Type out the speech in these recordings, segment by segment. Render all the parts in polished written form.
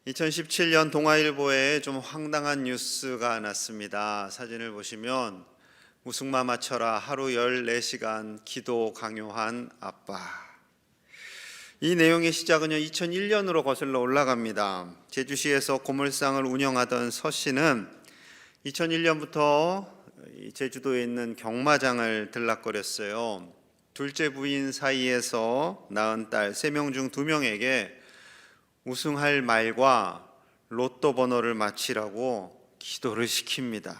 2017년 동아일보에 좀 황당한 뉴스가 났습니다. 사진을 보시면 웃음마 맞춰라 하루 14시간 기도 강요한 아빠. 이 내용의 시작은요 2001년으로 거슬러 올라갑니다. 제주시에서 고물상을 운영하던 서 씨는 2001년부터 제주도에 있는 경마장을 들락거렸어요. 둘째 부인 사이에서 낳은 딸 3명 중 2명에게 우승할 말과 로또 번호를 맞히라고 기도를 시킵니다.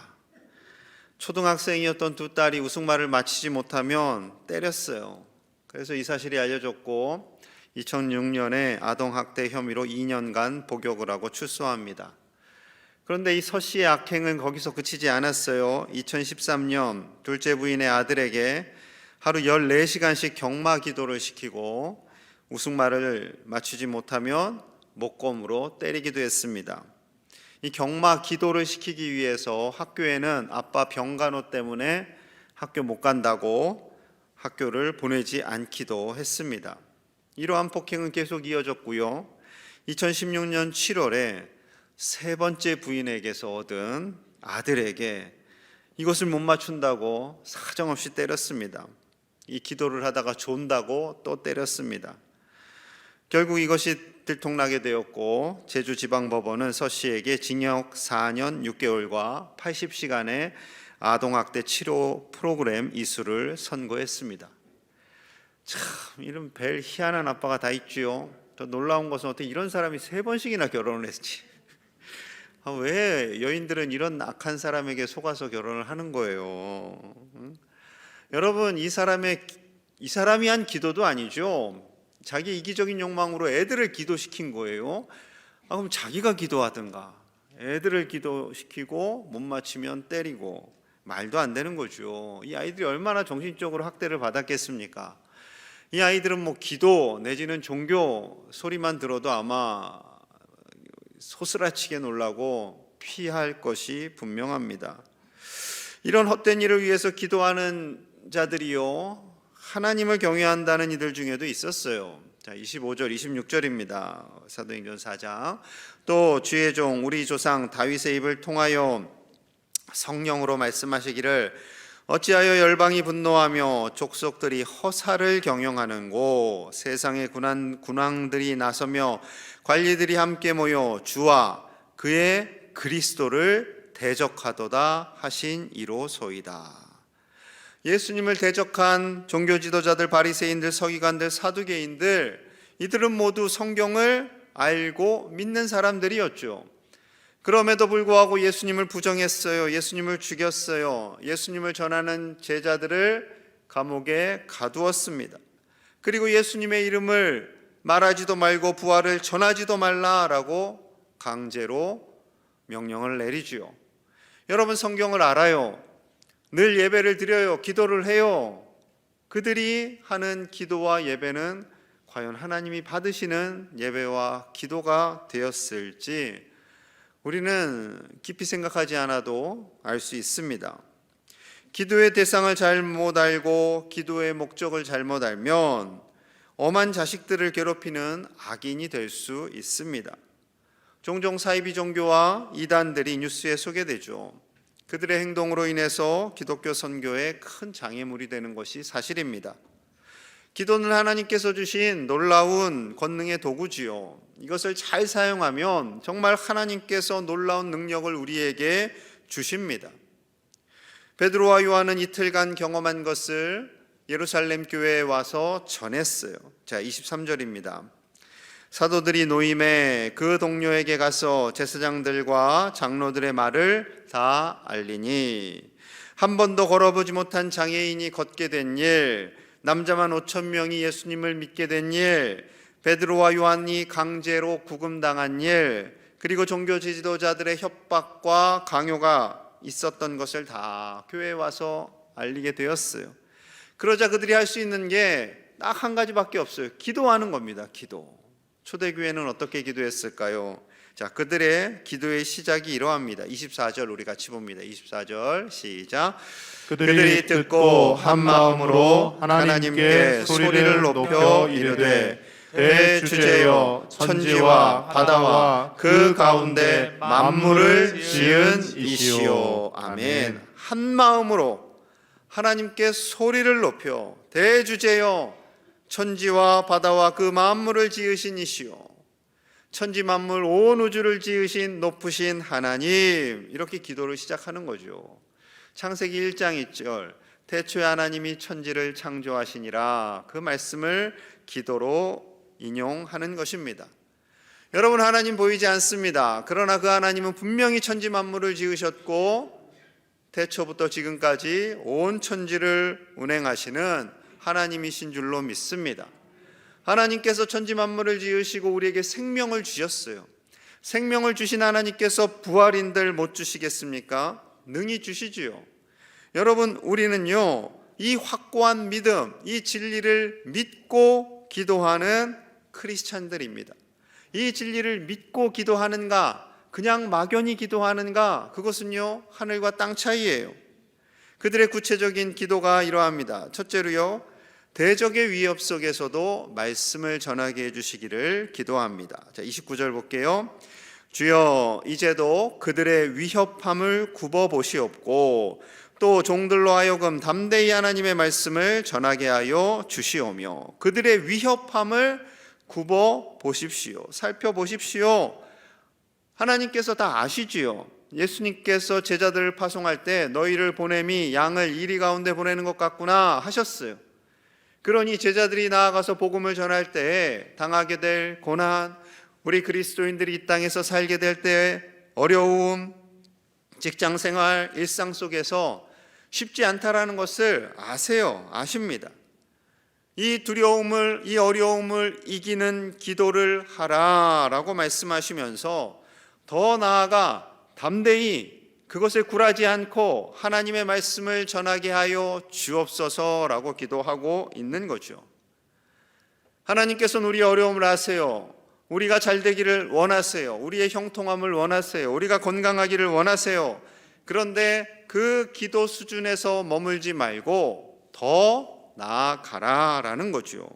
초등학생이었던 두 딸이 우승말을 맞히지 못하면 때렸어요. 그래서 이 사실이 알려졌고 2006년에 아동학대 혐의로 2년간 복역을 하고 출소합니다. 그런데 이 서 씨의 악행은 거기서 그치지 않았어요. 2013년 둘째 부인의 아들에게 하루 14시간씩 경마 기도를 시키고 우승말을 맞추지 못하면 목검으로 때리기도 했습니다. 이 경마 기도를 시키기 위해서 학교에는 아빠 병간호 때문에 학교 못 간다고 학교를 보내지 않기도 했습니다. 이러한 폭행은 계속 이어졌고요. 2016년 7월에 세 번째 부인에게서 얻은 아들에게 이것을 못 맞춘다고 사정없이 때렸습니다. 이 기도를 하다가 존다고 또 때렸습니다. 결국 이것이 들통나게 되었고 제주지방법원은 서 씨에게 징역 4년 6개월과 80시간의 아동학대 치료 프로그램 이수를 선고했습니다. 참 이런 별 희한한 아빠가 다 있지요. 더 놀라운 것은 어떻게 이런 사람이 3번씩이나 결혼을 했지. 왜 여인들은 이런 악한 사람에게 속아서 결혼을 하는 거예요? 여러분 이 사람이 한 기도도 아니죠. 자기 이기적인 욕망으로 애들을 기도시킨 거예요. 그럼 자기가 기도하든가. 애들을 기도시키고 못 맞추면 때리고. 말도 안 되는 거죠. 이 아이들이 얼마나 정신적으로 학대를 받았겠습니까? 이 아이들은 기도 내지는 종교 소리만 들어도 아마 소스라치게 놀라고 피할 것이 분명합니다. 이런 헛된 일을 위해서 기도하는 자들이요 하나님을 경외한다는 이들 중에도 있었어요. 자, 25절 26절입니다. 사도행전 4장. 또 주의 종 우리 조상 다윗의 입을 통하여 성령으로 말씀하시기를 어찌하여 열방이 분노하며 족속들이 허사를 경영하는고 세상의 군왕들이 나서며 관리들이 함께 모여 주와 그의 그리스도를 대적하도다 하신 이로소이다. 예수님을 대적한 종교 지도자들, 바리새인들, 서기관들, 사두개인들 이들은 모두 성경을 알고 믿는 사람들이었죠. 그럼에도 불구하고 예수님을 부정했어요. 예수님을 죽였어요. 예수님을 전하는 제자들을 감옥에 가두었습니다. 그리고 예수님의 이름을 말하지도 말고 부활을 전하지도 말라라고 강제로 명령을 내리지요. 여러분 성경을 알아요. 늘 예배를 드려요. 기도를 해요. 그들이 하는 기도와 예배는 과연 하나님이 받으시는 예배와 기도가 되었을지 우리는 깊이 생각하지 않아도 알 수 있습니다. 기도의 대상을 잘못 알고 기도의 목적을 잘못 알면 엄한 자식들을 괴롭히는 악인이 될 수 있습니다. 종종 사이비 종교와 이단들이 뉴스에 소개되죠. 그들의 행동으로 인해서 기독교 선교에 큰 장애물이 되는 것이 사실입니다. 기도는 하나님께서 주신 놀라운 권능의 도구지요. 이것을 잘 사용하면 정말 하나님께서 놀라운 능력을 우리에게 주십니다. 베드로와 요한은 이틀간 경험한 것을 예루살렘 교회에 와서 전했어요. 자, 23절입니다. 사도들이 노임에 그 동료에게 가서 제사장들과 장로들의 말을 다 알리니 한 번도 걸어보지 못한 장애인이 걷게 된 일, 남자만 5,000명이 예수님을 믿게 된 일, 베드로와 요한이 강제로 구금당한 일, 그리고 종교 지도자들의 협박과 강요가 있었던 것을 다 교회에 와서 알리게 되었어요. 그러자 그들이 할 수 있는 게 딱 한 가지밖에 없어요. 기도하는 겁니다. 기도. 초대교회는 어떻게 기도했을까요? 자, 그들의 기도의 시작이 이러합니다. 24절 우리 같이 봅니다. 24절 시작. 그들이 듣고 한 마음으로 하나님께 소리를 높여 이르되 대주제여 천지와 바다와 그 가운데 만물을 지은 이시오. 아멘. 한 마음으로 하나님께 소리를 높여 대주제여 천지와 바다와 그 만물을 지으신 이시오. 천지 만물 온 우주를 지으신 높으신 하나님, 이렇게 기도를 시작하는 거죠. 창세기 1장 2절 태초에 하나님이 천지를 창조하시니라, 그 말씀을 기도로 인용하는 것입니다. 여러분, 하나님 보이지 않습니다. 그러나 그 하나님은 분명히 천지 만물을 지으셨고 태초부터 지금까지 온 천지를 운행하시는 하나님이신 줄로 믿습니다. 하나님께서 천지 만물을 지으시고 우리에게 생명을 주셨어요. 생명을 주신 하나님께서 부활인들 못 주시겠습니까? 능히 주시지요. 여러분, 우리는요, 이 확고한 믿음, 이 진리를 믿고 기도하는 크리스찬들입니다. 이 진리를 믿고 기도하는가, 그냥 막연히 기도하는가, 그것은요, 하늘과 땅 차이예요. 그들의 구체적인 기도가 이러합니다. 첫째로요, 대적의 위협 속에서도 말씀을 전하게 해주시기를 기도합니다. 자, 29절 볼게요. 주여, 이제도 그들의 위협함을 굽어보시옵고 또 종들로 하여금 담대히 하나님의 말씀을 전하게 하여 주시오며, 그들의 위협함을 굽어보십시오. 살펴보십시오. 하나님께서 다 아시지요. 예수님께서 제자들을 파송할 때 너희를 보냄이 양을 이리 가운데 보내는 것 같구나 하셨어요. 그러니 제자들이 나아가서 복음을 전할 때 당하게 될 고난, 우리 그리스도인들이 이 땅에서 살게 될 때 어려움, 직장생활, 일상 속에서 쉽지 않다라는 것을 아세요. 아십니다. 이 두려움을, 이 어려움을 이기는 기도를 하라라고 말씀하시면서 더 나아가 담대히 그것을 굴하지 않고 하나님의 말씀을 전하게 하여 주옵소서라고 기도하고 있는 거죠. 하나님께서는 우리의 어려움을 아세요. 우리가 잘 되기를 원하세요. 우리의 형통함을 원하세요. 우리가 건강하기를 원하세요. 그런데 그 기도 수준에서 머물지 말고 더 나아가라라는 거죠.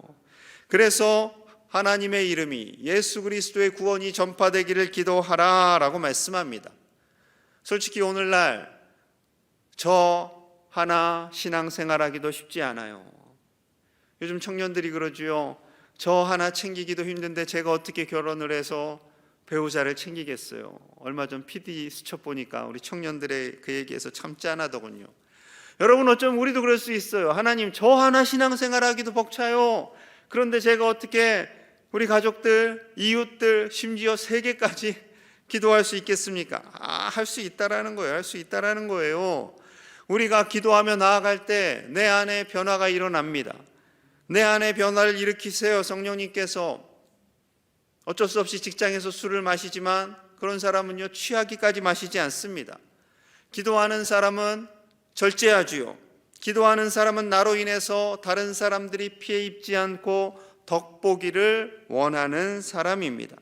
그래서 하나님의 이름이, 예수 그리스도의 구원이 전파되기를 기도하라라고 말씀합니다. 솔직히 오늘날 저 하나 신앙생활하기도 쉽지 않아요. 요즘 청년들이 그러지요. 저 하나 챙기기도 힘든데 제가 어떻게 결혼을 해서 배우자를 챙기겠어요. 얼마 전 PD 수첩 보니까 우리 청년들의 그 얘기에서 참 짠하더군요. 여러분, 어쩌면 우리도 그럴 수 있어요. 하나님, 저 하나 신앙생활하기도 벅차요. 그런데 제가 어떻게 우리 가족들, 이웃들, 심지어 세계까지 기도할 수 있겠습니까? 할 수 있다라는 거예요. 할 수 있다라는 거예요. 우리가 기도하며 나아갈 때 내 안에 변화가 일어납니다. 내 안에 변화를 일으키세요. 성령님께서. 어쩔 수 없이 직장에서 술을 마시지만 그런 사람은요, 취하기까지 마시지 않습니다. 기도하는 사람은 절제하지요. 기도하는 사람은 나로 인해서 다른 사람들이 피해 입지 않고 덕보기를 원하는 사람입니다.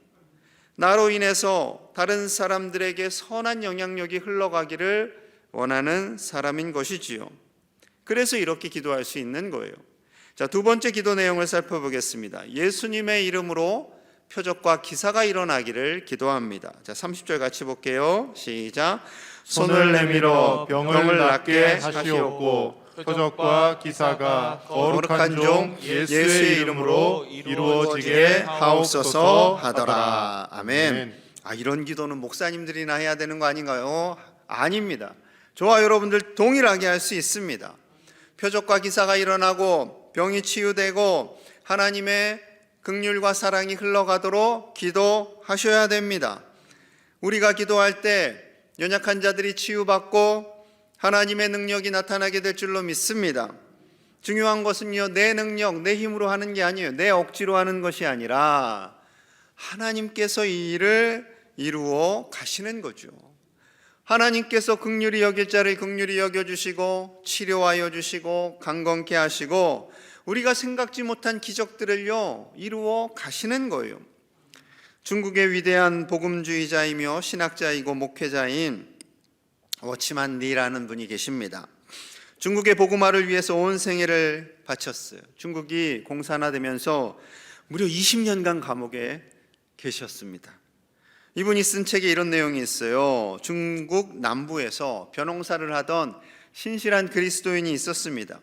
나로 인해서 다른 사람들에게 선한 영향력이 흘러가기를 원하는 사람인 것이지요. 그래서 이렇게 기도할 수 있는 거예요. 자, 두 번째 기도 내용을 살펴보겠습니다. 예수님의 이름으로 표적과 기사가 일어나기를 기도합니다. 자, 30절 같이 볼게요. 시작. 손을 내밀어 병을 낫게 하시옵고 표적과 기사가 거룩한 종 예수의 이름으로 이루어지게 하옵소서 하더라. 아멘. 이런 기도는 목사님들이나 해야 되는 거 아닌가요? 아닙니다. 저와 여러분들 동일하게 할 수 있습니다. 표적과 기사가 일어나고 병이 치유되고 하나님의 긍휼과 사랑이 흘러가도록 기도하셔야 됩니다. 우리가 기도할 때 연약한 자들이 치유받고 하나님의 능력이 나타나게 될 줄로 믿습니다. 중요한 것은요, 내 능력, 내 힘으로 하는 게 아니에요. 내 억지로 하는 것이 아니라 하나님께서 이 일을 이루어 가시는 거죠. 하나님께서 긍휼히 여길 자를 긍휼히 여겨주시고 치료하여 주시고 강건케 하시고 우리가 생각지 못한 기적들을요, 이루어 가시는 거예요. 중국의 위대한 복음주의자이며 신학자이고 목회자인 워치만 리라는 분이 계십니다. 중국의 복음화를 위해서 온 생애를 바쳤어요. 중국이 공산화되면서 무려 20년간 감옥에 계셨습니다. 이분이 쓴 책에 이런 내용이 있어요. 중국 남부에서 벼농사를 하던 신실한 그리스도인이 있었습니다.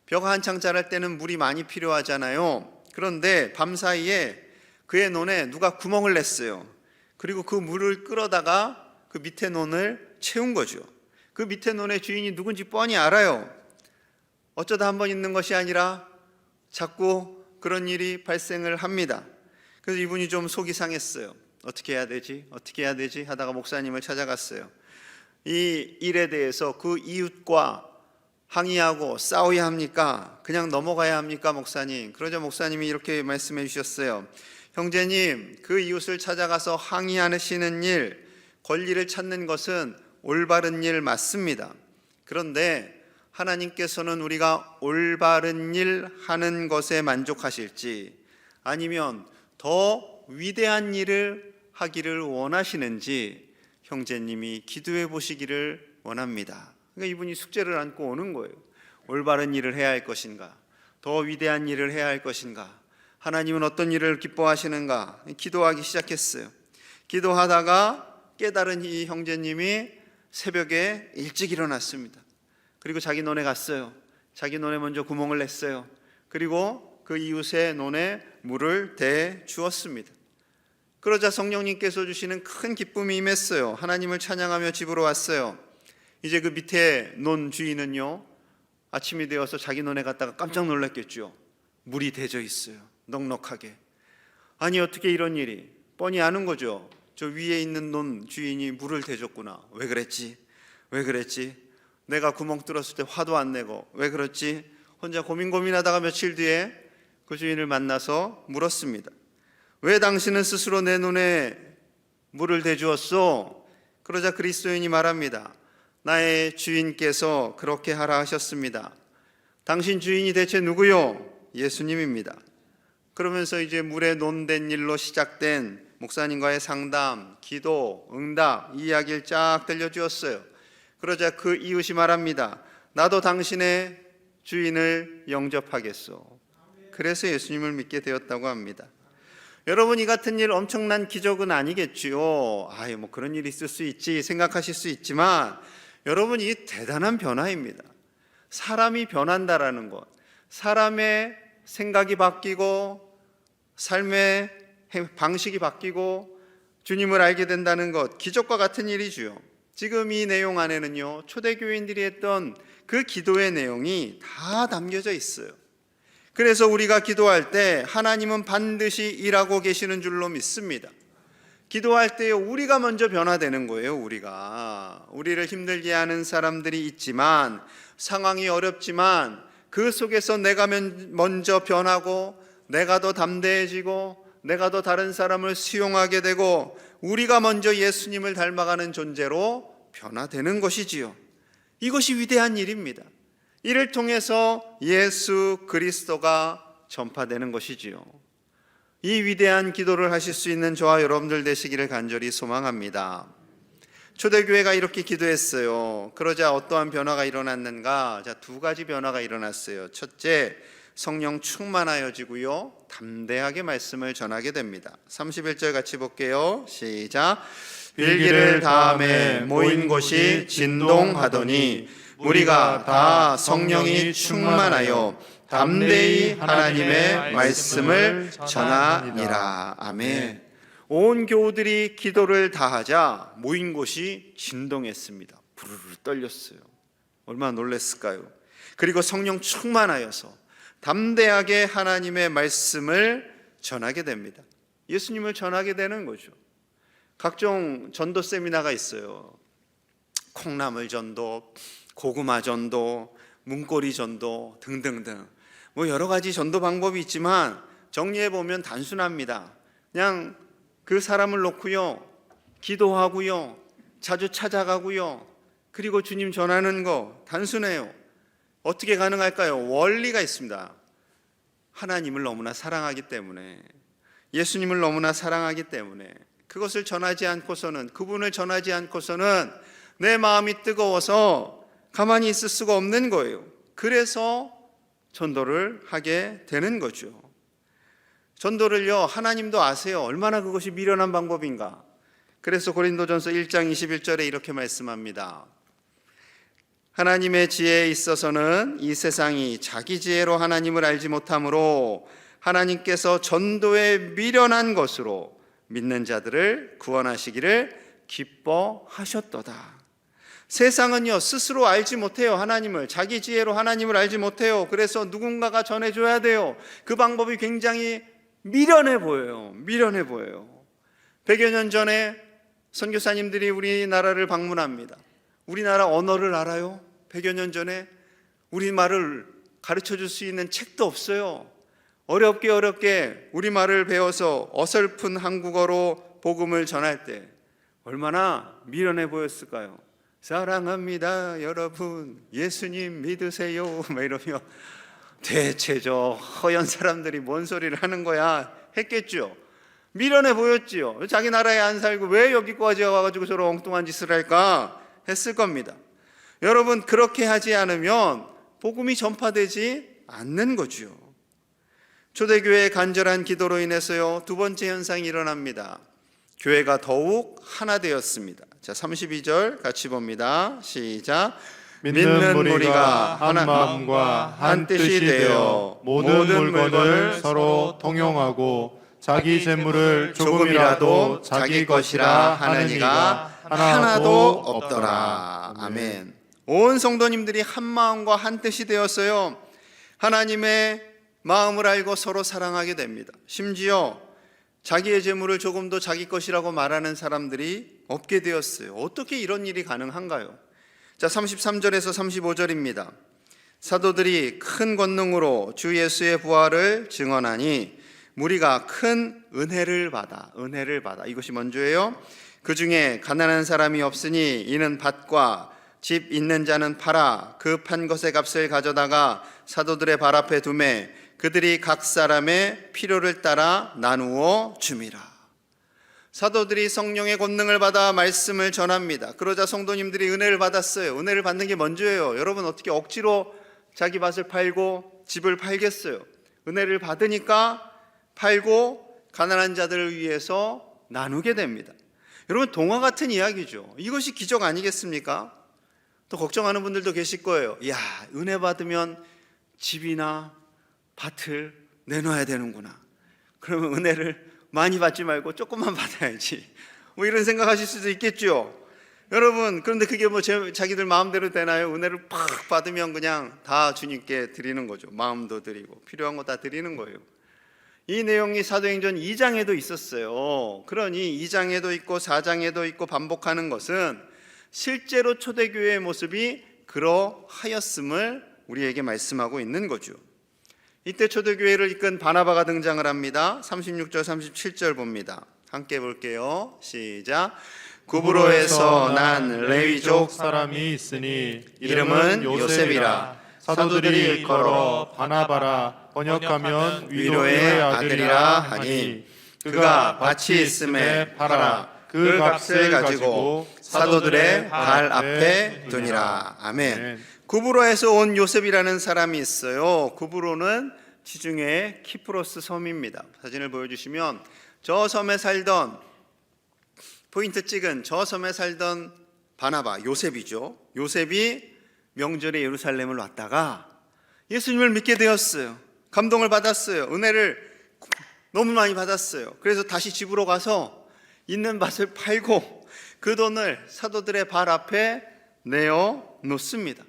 벼가 한창 자랄 때는 물이 많이 필요하잖아요. 그런데 밤사이에 그의 논에 누가 구멍을 냈어요. 그리고 그 물을 끌어다가 그 밑에 논을 채운 거죠. 그 밑에 논의 주인이 누군지 뻔히 알아요. 어쩌다 한번 있는 것이 아니라 자꾸 그런 일이 발생을 합니다. 그래서 이분이 좀 속이 상했어요. 어떻게 해야 되지? 어떻게 해야 되지? 하다가 목사님을 찾아갔어요. 이 일에 대해서 그 이웃과 항의하고 싸워야 합니까? 그냥 넘어가야 합니까, 목사님? 그러자 목사님이 이렇게 말씀해 주셨어요. 형제님, 그 이웃을 찾아가서 항의하시는 일, 권리를 찾는 것은 올바른 일 맞습니다. 그런데 하나님께서는 우리가 올바른 일 하는 것에 만족하실지 아니면 더 위대한 일을 하기를 원하시는지 형제님이 기도해 보시기를 원합니다. 그러니까 이분이 숙제를 안고 오는 거예요. 올바른 일을 해야 할 것인가? 더 위대한 일을 해야 할 것인가? 하나님은 어떤 일을 기뻐하시는가? 기도하기 시작했어요. 기도하다가 깨달은 이 형제님이 새벽에 일찍 일어났습니다. 그리고 자기 논에 갔어요. 자기 논에 먼저 구멍을 냈어요. 그리고 그 이웃의 논에 물을 대 주었습니다. 그러자 성령님께서 주시는 큰 기쁨이 임했어요. 하나님을 찬양하며 집으로 왔어요. 이제 그 밑에 논 주인은요, 아침이 되어서 자기 논에 갔다가 깜짝 놀랐겠죠. 물이 대져 있어요. 넉넉하게. 아니 어떻게 이런 일이? 뻔히 아는 거죠. 저 위에 있는 논 주인이 물을 대줬구나. 왜 그랬지? 왜 그랬지? 내가 구멍 뚫었을 때 화도 안 내고 왜 그렇지? 혼자 고민하다가 며칠 뒤에 그 주인을 만나서 물었습니다. 왜 당신은 스스로 내 논에 물을 대주었소? 그러자 그리스도인이 말합니다. 나의 주인께서 그렇게 하라 하셨습니다. 당신 주인이 대체 누구요? 예수님입니다. 그러면서 이제 물에 논된 일로 시작된 목사님과의 상담, 기도, 응답, 이야기를 쫙 들려주었어요. 그러자 그 이웃이 말합니다. 나도 당신의 주인을 영접하겠소. 그래서 예수님을 믿게 되었다고 합니다. 여러분, 이 같은 일 엄청난 기적은 아니겠지요. 뭐 그런 일이 있을 수 있지 생각하실 수 있지만 여러분, 이 대단한 변화입니다. 사람이 변한다라는 것, 사람의 생각이 바뀌고 삶의 방식이 바뀌고 주님을 알게 된다는 것, 기적과 같은 일이지요. 지금 이 내용 안에는요, 초대교인들이 했던 그 기도의 내용이 다 담겨져 있어요. 그래서 우리가 기도할 때 하나님은 반드시 일하고 계시는 줄로 믿습니다. 기도할 때 우리가 먼저 변화되는 거예요. 우리를 힘들게 하는 사람들이 있지만, 상황이 어렵지만 그 속에서 내가 먼저 변하고 내가 더 담대해지고 내가 더 다른 사람을 수용하게 되고 우리가 먼저 예수님을 닮아가는 존재로 변화되는 것이지요. 이것이 위대한 일입니다. 이를 통해서 예수 그리스도가 전파되는 것이지요. 이 위대한 기도를 하실 수 있는 저와 여러분들 되시기를 간절히 소망합니다. 초대교회가 이렇게 기도했어요. 그러자 어떠한 변화가 일어났는가? 두 가지 변화가 일어났어요. 첫째, 성령 충만하여지고요, 담대하게 말씀을 전하게 됩니다. 31절 같이 볼게요. 시작. 빌기를 다음에 모인 곳이 진동하더니 무리가 다 성령이 충만하여 담대히 하나님의 말씀을 전하니라. 아멘. 온 교우들이 기도를 다하자 모인 곳이 진동했습니다. 부르르 떨렸어요. 얼마나 놀랐을까요? 그리고 성령 충만하여서 담대하게 하나님의 말씀을 전하게 됩니다. 예수님을 전하게 되는 거죠. 각종 전도 세미나가 있어요. 콩나물 전도, 고구마 전도, 문고리 전도 등등등. 여러 가지 전도 방법이 있지만 정리해 보면 단순합니다. 그냥 그 사람을 놓고요, 기도하고요, 자주 찾아가고요, 그리고 주님 전하는 거 단순해요. 어떻게 가능할까요? 원리가 있습니다. 하나님을 너무나 사랑하기 때문에, 예수님을 너무나 사랑하기 때문에 그것을 전하지 않고서는, 그분을 전하지 않고서는 내 마음이 뜨거워서 가만히 있을 수가 없는 거예요. 그래서 전도를 하게 되는 거죠. 전도를요, 하나님도 아세요. 얼마나 그것이 미련한 방법인가. 그래서 고린도전서 1장 21절에 이렇게 말씀합니다. 하나님의 지혜에 있어서는 이 세상이 자기 지혜로 하나님을 알지 못하므로 하나님께서 전도에 미련한 것으로 믿는 자들을 구원하시기를 기뻐하셨도다. 세상은요, 스스로 알지 못해요. 하나님을. 자기 지혜로 하나님을 알지 못해요. 그래서 누군가가 전해줘야 돼요. 그 방법이 굉장히 미련해 보여요. 미련해 보여요. 100여 년 전에 선교사님들이 우리나라를 방문합니다. 우리나라 언어를 알아요? 100여 년 전에 우리말을 가르쳐줄 수 있는 책도 없어요. 어렵게 우리말을 배워서 어설픈 한국어로 복음을 전할 때 얼마나 미련해 보였을까요? 사랑합니다 여러분, 예수님 믿으세요 막 이러며 대체 저 허연 사람들이 뭔 소리를 하는 거야 했겠죠. 미련해 보였지요. 자기 나라에 안 살고 왜 여기까지 와가지고 저런 엉뚱한 짓을 할까 했을 겁니다. 여러분, 그렇게 하지 않으면 복음이 전파되지 않는 거죠. 초대교회의 간절한 기도로 인해서요, 두 번째 현상이 일어납니다. 교회가 더욱 하나 되었습니다. 자, 32절 같이 봅니다. 시작. 믿는 무리가 한 마음과 한 뜻이 되어 모든 물건을 서로 통용하고 자기 재물을 조금이라도 자기 것이라 하는 이가 하나도 없더라. 아멘. 온 성도님들이 한 마음과 한 뜻이 되었어요. 하나님의 마음을 알고 서로 사랑하게 됩니다. 심지어 자기의 재물을 조금도 자기 것이라고 말하는 사람들이 없게 되었어요. 어떻게 이런 일이 가능한가요? 자, 33절에서 35절입니다. 사도들이 큰 권능으로 주 예수의 부활을 증언하니 무리가 큰 은혜를 받아. 이것이 먼저예요. 그 중에 가난한 사람이 없으니 이는 밭과 집 있는 자는 팔아 그 판 것의 값을 가져다가 사도들의 발 앞에 두매 그들이 각 사람의 필요를 따라 나누어 줌이라. 사도들이 성령의 권능을 받아 말씀을 전합니다. 그러자 성도님들이 은혜를 받았어요. 은혜를 받는 게 먼저예요. 여러분, 어떻게 억지로 자기 밭을 팔고 집을 팔겠어요? 은혜를 받으니까 팔고 가난한 자들을 위해서 나누게 됩니다. 여러분, 동화 같은 이야기죠. 이것이 기적 아니겠습니까? 또 걱정하는 분들도 계실 거예요. 야, 은혜 받으면 집이나 밭을 내놔야 되는구나. 그러면 은혜를 많이 받지 말고 조금만 받아야지. 뭐 이런 생각하실 수도 있겠죠. 여러분, 그런데 그게 뭐 자기들 마음대로 되나요? 은혜를 팍 받으면 그냥 다 주님께 드리는 거죠. 마음도 드리고 필요한 거 다 드리는 거예요. 이 내용이 사도행전 2장에도 있었어요. 그러니 2장에도 있고 4장에도 있고 반복하는 것은 실제로 초대교회의 모습이 그러하였음을 우리에게 말씀하고 있는 거죠. 이때 초대교회를 이끈 바나바가 등장을 합니다. 36절 37절 봅니다. 함께 볼게요. 시작. 구브로에서 난 레위족 사람이 있으니 이름은 요셉이라. 사도들이 일컬어 바나바라 번역하면 위로의 아들이라 하니 그가 밭이 있음에 팔아 그 값을 가지고 사도들의 발 앞에 두니라. 아멘. 구브로에서 온 요셉이라는 사람이 있어요. 구브로는 지중해 키프로스 섬입니다. 사진을 보여주시면 저 섬에 살던, 포인트 찍은 저 섬에 살던 바나바, 요셉이죠. 요셉이 명절에 예루살렘을 왔다가 예수님을 믿게 되었어요. 감동을 받았어요. 은혜를 너무 많이 받았어요. 그래서 다시 집으로 가서 있는 밭을 팔고 그 돈을 사도들의 발 앞에 내어 놓습니다.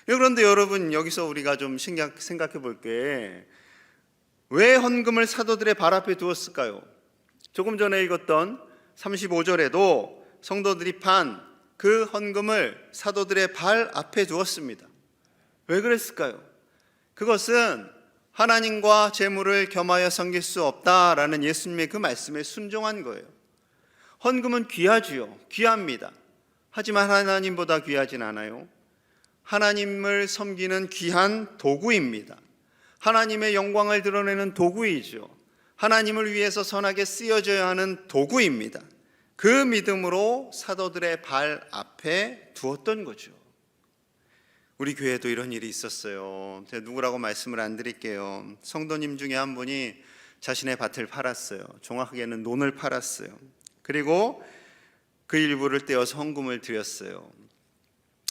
그런데 여러분, 여기서 우리가 좀 생각해 볼게, 왜 헌금을 사도들의 발 앞에 두었을까요? 조금 전에 읽었던 35절에도 성도들이 판 그 헌금을 사도들의 발 앞에 두었습니다. 왜 그랬을까요? 그것은 하나님과 재물을 겸하여 섬길 수 없다라는 예수님의 그 말씀에 순종한 거예요. 헌금은 귀하지요. 귀합니다. 하지만 하나님보다 귀하진 않아요. 하나님을 섬기는 귀한 도구입니다. 하나님의 영광을 드러내는 도구이죠. 하나님을 위해서 선하게 쓰여져야 하는 도구입니다. 그 믿음으로 사도들의 발 앞에 두었던 거죠. 우리 교회도 이런 일이 있었어요. 제가 누구라고 말씀을 안 드릴게요. 성도님 중에 한 분이 자신의 밭을 팔았어요. 정확하게는 논을 팔았어요. 그리고 그 일부를 떼어서 헌금을 드렸어요.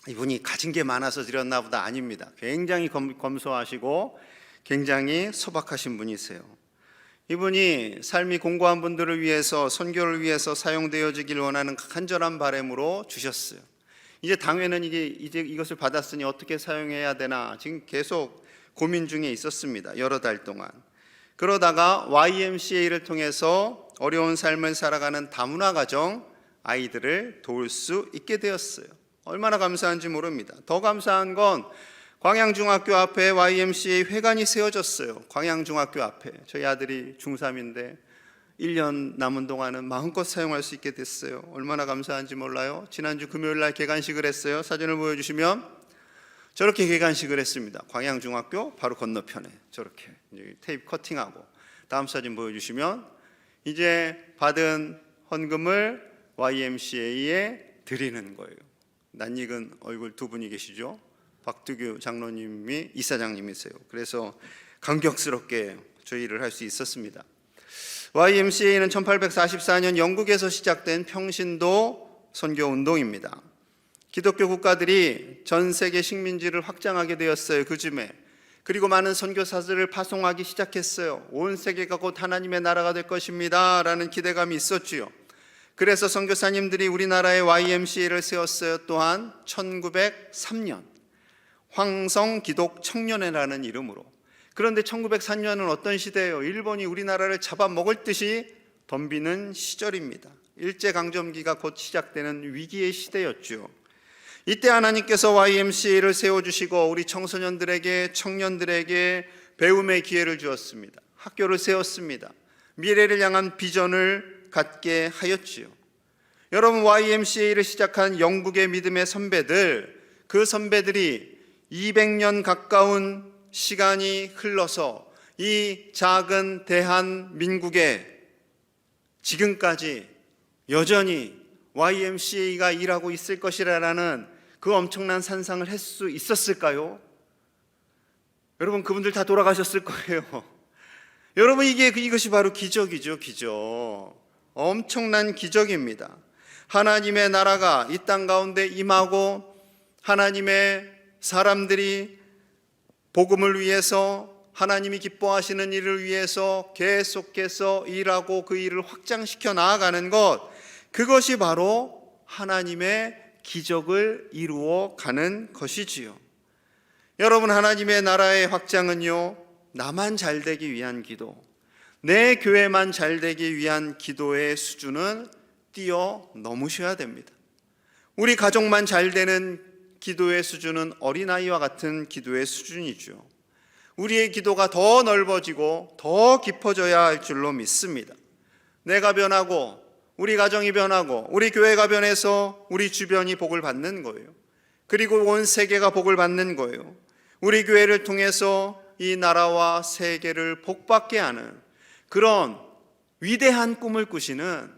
이분이 가진 게 많아서 드렸나 보다. 아닙니다. 굉장히 검소하시고 굉장히 소박하신 분이세요. 이분이 삶이 공고한 분들을 위해서, 선교를 위해서 사용되어지길 원하는 간절한 바람으로 주셨어요. 이제 당회는 이제 이것을 받았으니 어떻게 사용해야 되나 지금 계속 고민 중에 있었습니다. 여러 달 동안. 그러다가 YMCA를 통해서 어려운 삶을 살아가는 다문화 가정 아이들을 도울 수 있게 되었어요. 얼마나 감사한지 모릅니다. 더 감사한 건 광양중학교 앞에 YMCA 회관이 세워졌어요. 광양중학교 앞에. 저희 아들이 중3인데 1년 남은 동안은 마음껏 사용할 수 있게 됐어요. 얼마나 감사한지 몰라요. 지난주 금요일 날 개관식을 했어요. 사진을 보여주시면 저렇게 개관식을 했습니다. 광양중학교 바로 건너편에 저렇게 테이프 커팅하고, 다음 사진 보여주시면 이제 받은 헌금을 YMCA에 드리는 거예요. 낯익은 얼굴 두 분이 계시죠. 박두규 장로님이 이사장님이세요. 그래서 감격스럽게 저희 일을 할 수 있었습니다. YMCA는 1844년 영국에서 시작된 평신도 선교운동입니다. 기독교 국가들이 전 세계 식민지를 확장하게 되었어요. 그 즈음에. 그리고 많은 선교사들을 파송하기 시작했어요. 온 세계가 곧 하나님의 나라가 될 것입니다 라는 기대감이 있었지요. 그래서 선교사님들이 우리나라에 YMCA를 세웠어요. 또한 1903년 황성기독청년회라는 이름으로. 그런데 1903년은 어떤 시대예요? 일본이 우리나라를 잡아먹을 듯이 덤비는 시절입니다. 일제강점기가 곧 시작되는 위기의 시대였죠. 이때 하나님께서 YMCA를 세워주시고 우리 청소년들에게, 청년들에게 배움의 기회를 주었습니다. 학교를 세웠습니다. 미래를 향한 비전을 갖게 하였지요. 여러분, YMCA를 시작한 영국의 믿음의 선배들, 그 선배들이 200년 가까운 시간이 흘러서 이 작은 대한민국에 지금까지 여전히 YMCA가 일하고 있을 것이라는 그 엄청난 산상을 할 수 있었을까요? 여러분, 그분들 다 돌아가셨을 거예요. 여러분, 이것이 바로 기적이죠. 기적. 엄청난 기적입니다. 하나님의 나라가 이 땅 가운데 임하고 하나님의 사람들이 복음을 위해서, 하나님이 기뻐하시는 일을 위해서 계속해서 일하고 그 일을 확장시켜 나아가는 것, 그것이 바로 하나님의 기적을 이루어 가는 것이지요. 여러분, 하나님의 나라의 확장은요, 나만 잘 되기 위한 기도, 내 교회만 잘 되기 위한 기도의 수준은 뛰어넘으셔야 됩니다. 우리 가족만 잘 되는 기도의 수준은 어린아이와 같은 기도의 수준이죠. 우리의 기도가 더 넓어지고 더 깊어져야 할 줄로 믿습니다. 내가 변하고, 우리 가정이 변하고, 우리 교회가 변해서 우리 주변이 복을 받는 거예요. 그리고 온 세계가 복을 받는 거예요. 우리 교회를 통해서 이 나라와 세계를 복받게 하는 그런 위대한 꿈을 꾸시는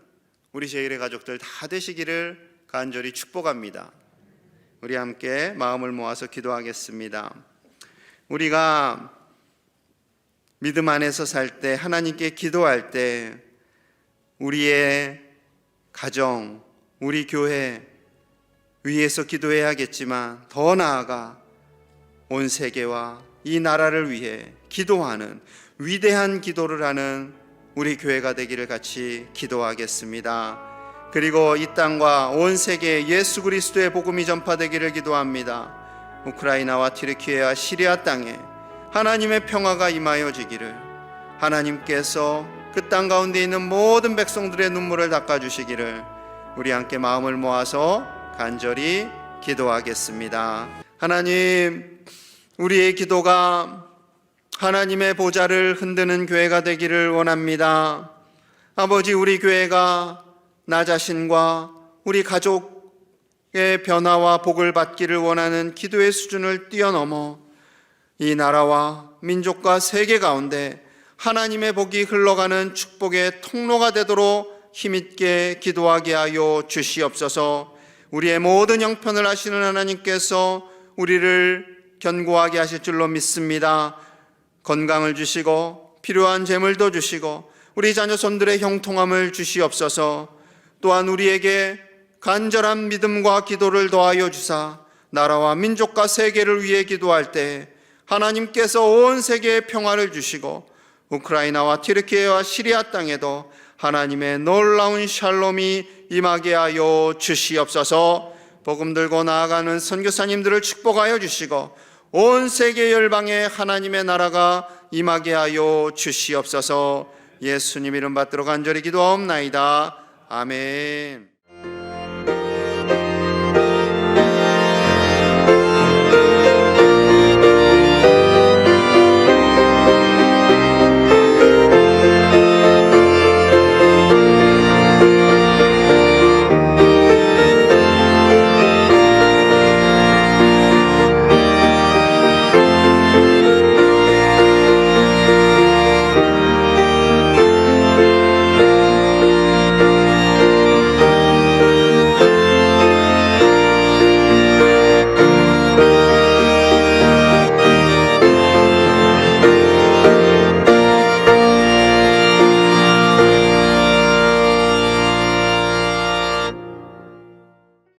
우리 제1의 가족들 다 되시기를 간절히 축복합니다. 우리 함께 마음을 모아서 기도하겠습니다. 우리가 믿음 안에서 살 때, 하나님께 기도할 때 우리의 가정, 우리 교회 위해서 기도해야겠지만 더 나아가 온 세계와 이 나라를 위해 기도하는 위대한 기도를 하는 우리 교회가 되기를 같이 기도하겠습니다. 그리고 이 땅과 온 세계에 예수 그리스도의 복음이 전파되기를 기도합니다. 우크라이나와 튀르키예와 시리아 땅에 하나님의 평화가 임하여지기를, 하나님께서 그 땅 가운데 있는 모든 백성들의 눈물을 닦아주시기를 우리 함께 마음을 모아서 간절히 기도하겠습니다. 하나님, 우리의 기도가 하나님의 보좌를 흔드는 교회가 되기를 원합니다. 아버지, 우리 교회가 나 자신과 우리 가족의 변화와 복을 받기를 원하는 기도의 수준을 뛰어넘어 이 나라와 민족과 세계 가운데 하나님의 복이 흘러가는 축복의 통로가 되도록 힘있게 기도하게 하여 주시옵소서. 우리의 모든 형편을 아시는 하나님께서 우리를 견고하게 하실 줄로 믿습니다. 건강을 주시고 필요한 재물도 주시고 우리 자녀손들의 형통함을 주시옵소서. 또한 우리에게 간절한 믿음과 기도를 더하여 주사 나라와 민족과 세계를 위해 기도할 때 하나님께서 온 세계에 평화를 주시고 우크라이나와 튀르키예와 시리아 땅에도 하나님의 놀라운 샬롬이 임하게 하여 주시옵소서. 복음 들고 나아가는 선교사님들을 축복하여 주시고 온 세계 열방에 하나님의 나라가 임하게 하여 주시옵소서. 예수님 이름 받들어 간절히 기도하옵나이다. 아멘.